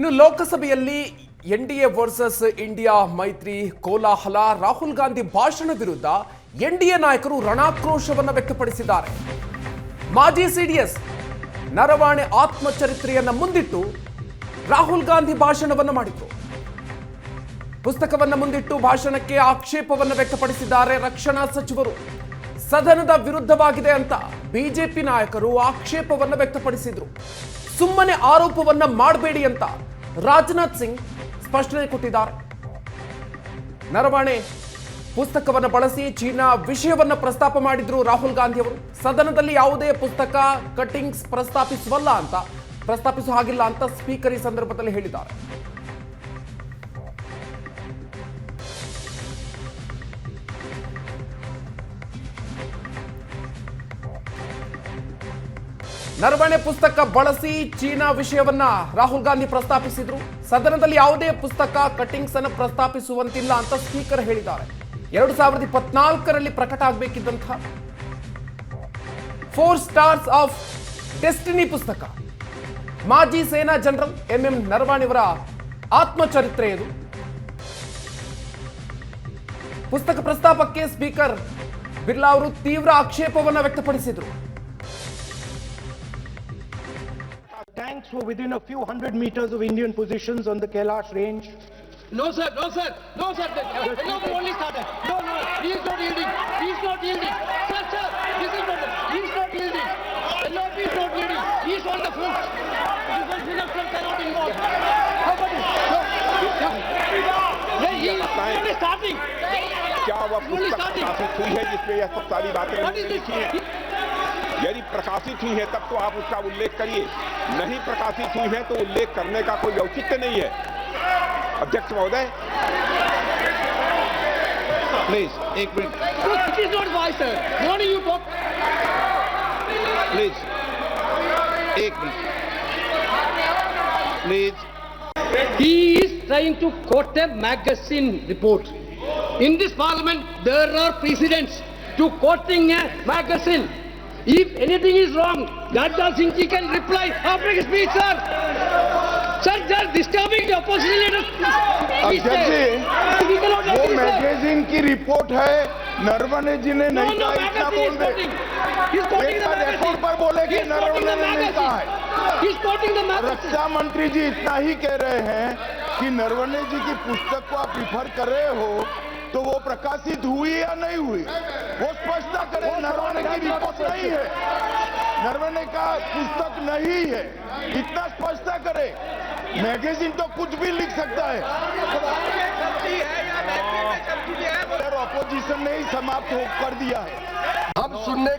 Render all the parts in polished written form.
ಇನ್ನು ಲೋಕಸಭೆಯಲ್ಲಿ NDA versus India ಮೈತ್ರಿ ಕೋಲಾಹಲ. ರಾಹುಲ್ ಗಾಂಧಿ ಭಾಷಣ ವಿರುದ್ಧ ಎನ್ಡಿಎ ನಾಯಕರು ರಣಾಕ್ರೋಶವನ್ನು ವ್ಯಕ್ತಪಡಿಸಿದ್ದಾರೆ. ಮಾಜಿ ಸಿಡಿಎಸ್ ನರವಾಣೆ ಆತ್ಮಚರಿತ್ರೆಯನ್ನ ಮುಂದಿಟ್ಟು ರಾಹುಲ್ ಗಾಂಧಿ ಭಾಷಣವನ್ನು ಮಾಡಿದರು. ಪುಸ್ತಕವನ್ನು ಮುಂದಿಟ್ಟು ಭಾಷಣಕ್ಕೆ ಆಕ್ಷೇಪವನ್ನು ವ್ಯಕ್ತಪಡಿಸಿದ್ದಾರೆ ರಕ್ಷಣಾ ಸಚಿವರು. ಸದನದ ವಿರುದ್ಧವಾಗಿದೆ ಅಂತ ಬಿಜೆಪಿ ನಾಯಕರು ಆಕ್ಷೇಪವನ್ನು ವ್ಯಕ್ತಪಡಿಸಿದ್ರು. ಸುಮ್ಮನೆ ಆರೋಪವನ್ನ ಮಾಡಬೇಡಿ ಅಂತ ರಾಜನಾಥ್ ಸಿಂಗ್ ಸ್ಪಷ್ಟನೆ ಕೊಟ್ಟಿದ್ದಾರೆ. ನರವಾಣೆ ಪುಸ್ತಕವನ್ನು ಬಳಸಿ ಚೀನಾ ವಿಷಯವನ್ನ ಪ್ರಸ್ತಾಪ ಮಾಡಿದ್ರು ರಾಹುಲ್ ಗಾಂಧಿ ಅವರು. ಸದನದಲ್ಲಿ ಯಾವುದೇ ಪುಸ್ತಕ ಕಟ್ಟಿಂಗ್ಸ್ ಪ್ರಸ್ತಾಪಿಸುವ ಹಾಗಿಲ್ಲ ಅಂತ ಸ್ಪೀಕರ್ ಈ ಸಂದರ್ಭದಲ್ಲಿ ಹೇಳಿದ್ದಾರೆ. ನರವಾಣೆ ಪುಸ್ತಕ ಬಳಸಿ ಚೀನಾ ವಿಷಯವನ್ನ ರಾಹುಲ್ ಗಾಂಧಿ ಪ್ರಸ್ತಾಪಿಸಿದ್ರು. ಸದನದಲ್ಲಿ ಯಾವುದೇ ಪುಸ್ತಕ ಕಟ್ಟಿಂಗ್ಸ್ ಅನ್ನು ಪ್ರಸ್ತಾಪಿಸುವಂತಿಲ್ಲ ಅಂತ ಸ್ಪೀಕರ್ ಹೇಳಿದ್ದಾರೆ. 2024ರಲ್ಲಿ ಪ್ರಕಟ ಆಗಬೇಕಿದ್ದಂತಹ 4 ಸ್ಟಾರ್ಸ್ ಆಫ್ ಡೆಸ್ಟಿನಿ ಪುಸ್ತಕ ಮಾಜಿ ಸೇನಾ ಜನರಲ್ ಎಂಎಂ ನರವಾಣೆಯವರ ಆತ್ಮಚರಿತ್ರೆ ಇದು. ಪುಸ್ತಕ ಪ್ರಸ್ತಾಪಕ್ಕೆ ಸ್ಪೀಕರ್ ಬಿರ್ಲಾ ಅವರು ತೀವ್ರ ಆಕ್ಷೇಪವನ್ನು ವ್ಯಕ್ತಪಡಿಸಿದರು. Tanks were within a few hundred meters of Indian positions on the Kailash range. No sir, no sir, no sir. No, only started. No, he is not yielding. He is not yielding. Sir, this is not. He is not yielding. No, he is not yielding. He is on the front. Defense minister cannot involve. How about it? No, he is starting. क्या वह पुस्तक प्रकाशित हुई है जिसमें यह सब सारी बातें लिखी हैं? यदि प्रकाशित हुई है तब तो आप उसका उल्लेख करिए. नहीं प्रकाशित हुई है तो उल्लेख करने का कोई औचित्य नहीं है. अध्यक्ष महोदय प्लीज एक minute. It is not wise, sir. What do you talk? Please एक minute please. He is trying to quote a magazine report. In this parliament, there are precedents to quoting a magazine. If anything is wrong, Rajnath Singh ji can reply after his speech, sir. Sir, they are disturbing the opposition leaders. अध्यक्ष जी, वो magazine की report है. नरवणे जी ने नहीं कहा, इतना बोल दे. एक बार रिकॉर्ड पर बोले कि नरवणे ने नहीं कहा है. रक्षा मंत्री जी इतना ही कह रहे हैं कि नरवणे जी की पुस्तक को आप रिफर कर रहे हो तो वो प्रकाशित हुई या नहीं हुई, वो स्पष्टता करें. नरवणे की रिपोर्ट नहीं है, नरवणे का पुस्तक नहीं है, इतना स्पष्टता करे. मैगजीन तो कुछ भी लिख सकता है. ऑपोजिशन ने ही समाप्त कर दिया है. हम सुनने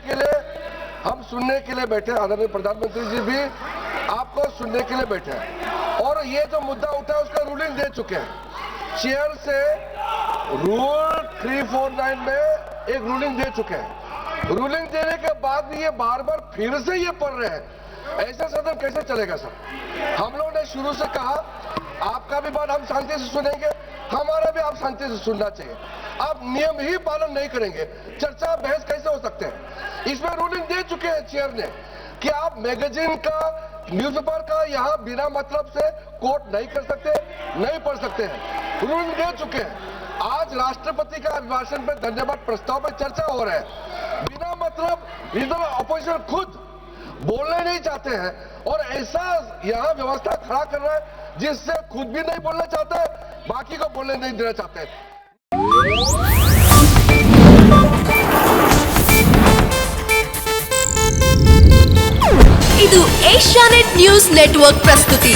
के लिए बैठे. आदरणीय प्रधानमंत्री जी भी आपको सुनने के लिए बैठे हैं और ये जो मुद्दा उठा है उसका रूलिंग दे चुके हैं. चेयर से रूल 349 में एक रूलिंग दे चुके हैं. रूलिंग देने के बाद भी ये बार बार फिर से ये पढ़ रहे हैं. ऐसा सदन कैसे चलेगा सर? हम लोग ने शुरू से कहा आपका भी बात हम शांति से सुनेंगे, हमारा भी आप शांति से सुनना चाहिए. आप नियम ही पालन नहीं करेंगे, चर्चा बहस कैसे हो सकते हैं? इसमें रूलिंग दे चुके हैं चेयर ने कि आप मैगजीन का न्यूज़पेपर का यहाँ बिना मतलब से कोट नहीं कर सकते, नहीं पढ़ सकते हैं. रूलिंग दे चुके हैं. आज राष्ट्रपति का अभिभाषण पे धन्यवाद प्रस्ताव पे चर्चा हो रहा है. बिना मतलब इधर अपोजिशन खुद बोलने नहीं चाहते हैं और ऐसा यहाँ व्यवस्था खड़ा कर रहा है जिससे खुद भी नहीं बोलना चाहते, बाकी को बोलने नहीं देना चाहते. ಇದು ಏಷ್ಯಾನೆಟ್ ನ್ಯೂಸ್ ನೆಟ್ವರ್ಕ್ ಪ್ರಸ್ತುತಿ.